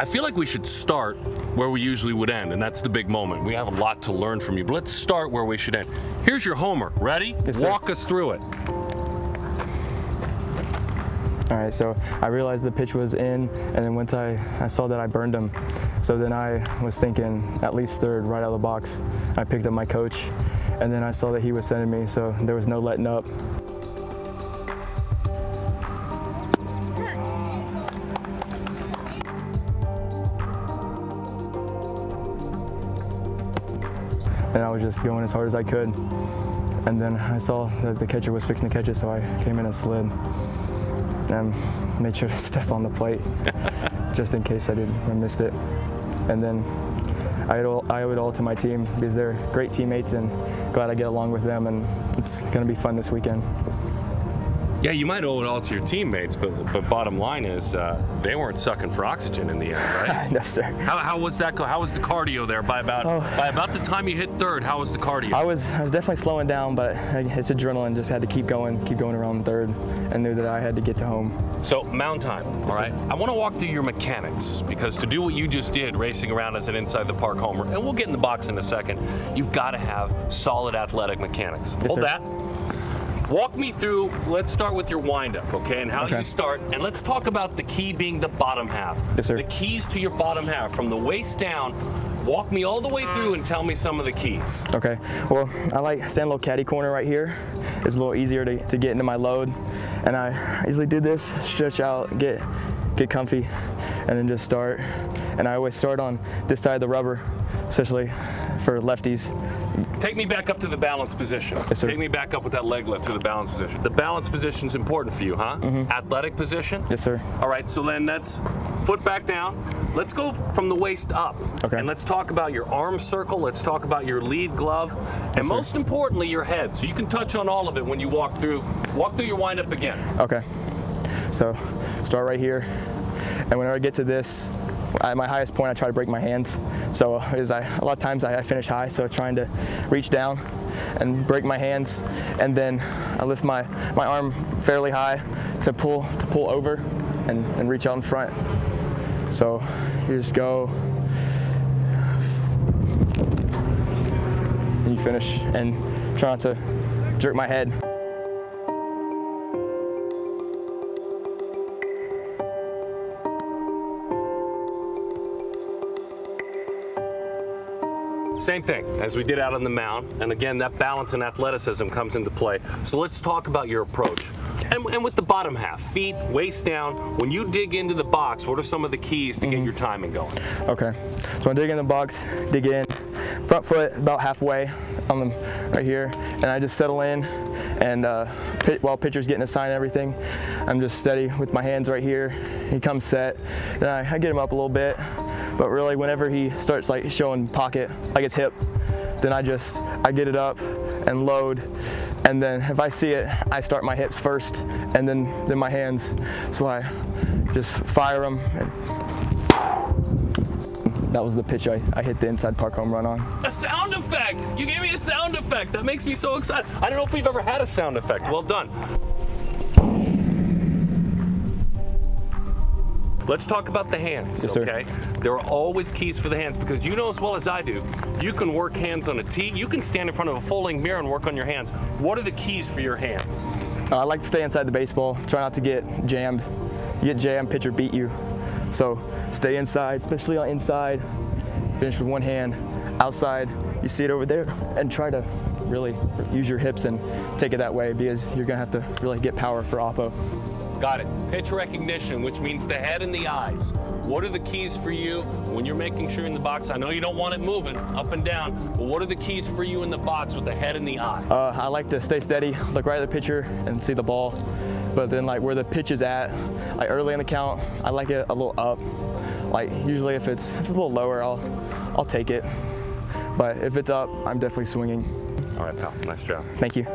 I feel like we should start where we usually would end, and that's the big moment. We have a lot to learn from you, but let's start where we should end. Here's your homer. Ready? Yes, sir. Walk us through it. All right, so I realized the pitch was in, and then once I saw that I burned him, so then I was thinking at least third right out of the box. I picked up my coach, and then I saw that he was sending me, so there was no letting up. And I was just going as hard as I could. And then I saw that the catcher was fixing to catch it, so I came in and slid. And made sure to step on the plate, just in case I missed it. And then I owe it all to my team, because they're great teammates, and glad I get along with them, and it's gonna be fun this weekend. Yeah, you might owe it all to your teammates, but bottom line is they weren't sucking for oxygen in the end, right? No, sir. How was that? How was the cardio there? By about the time you hit third, how was the cardio? I was definitely slowing down, but it's adrenaline. Just had to keep going around third, and knew that I had to get to home. So mound time, all right? I want to walk through your mechanics, because to do what you just did, racing around as an inside the park homer, and we'll get in the box in a second, you've got to have solid athletic mechanics. Yes, Hold sir. that. Walk me through, let's start with your windup, okay, and how you start, and let's talk about the key being the bottom half. Yes, sir. The keys to your bottom half, from the waist down. Walk me all the way through and tell me some of the keys. Okay, well, I like stand a little caddy corner right here. It's a little easier to get into my load. And I usually do this, stretch out, get comfy, and then just start. And I always start on this side of the rubber, especially for lefties. Take me back up to the balance position. Yes, sir. Take me back up with that leg lift to the balance position. The balance position is important for you, huh? Athletic position? Yes, sir. All right, so then that's foot back down. Let's go from the waist up. Okay. And let's talk about your arm circle. Let's talk about your lead glove. And most importantly, your head. So you can touch on all of it when you walk through your windup again. Okay. So start right here. And whenever I get to this, at my highest point, I try to break my hands. So a lot of times I finish high, so trying to reach down and break my hands, and then I lift my arm fairly high to pull over and reach out in front. So you just go, and you finish, and try not to jerk my head. Same thing as we did out on the mound, and again, that balance and athleticism comes into play. So let's talk about your approach. And with the bottom half, feet, waist down, when you dig into the box, what are some of the keys to get your timing going? Okay, so I dig in the box, dig in, front foot about halfway on them right here, and I just settle in, and while pitcher's getting a sign and everything, I'm just steady with my hands right here. He comes set, and I get him up a little bit. But really, whenever he starts like showing pocket, like his hip, then I get it up and load. And then if I see it, I start my hips first, and then my hands. So I just fire them. And that was the pitch I hit the inside park home run on. A sound effect! You gave me a sound effect. That makes me so excited. I don't know if we've ever had a sound effect. Well done. Let's talk about the hands, yes, okay? There are always keys for the hands, because you know as well as I do, you can work hands on a tee, you can stand in front of a full-length mirror and work on your hands. What are the keys for your hands? I like to stay inside the baseball, try not to get jammed. You get jammed, pitcher beat you. So stay inside, especially on inside, finish with one hand. Outside, you see it over there, and try to really use your hips and take it that way, because you're gonna have to really get power for oppo. Got it. Pitch recognition, which means the head and the eyes. What are the keys for you when you're making sure in the box? I know you don't want it moving up and down, but what are the keys for you in the box with the head and the eyes? I like to stay steady, look right at the pitcher and see the ball. But then like where the pitch is at, like early in the count, I like it a little up. Like usually if it's a little lower, I'll take it. But if it's up, I'm definitely swinging. All right, pal. Nice job. Thank you.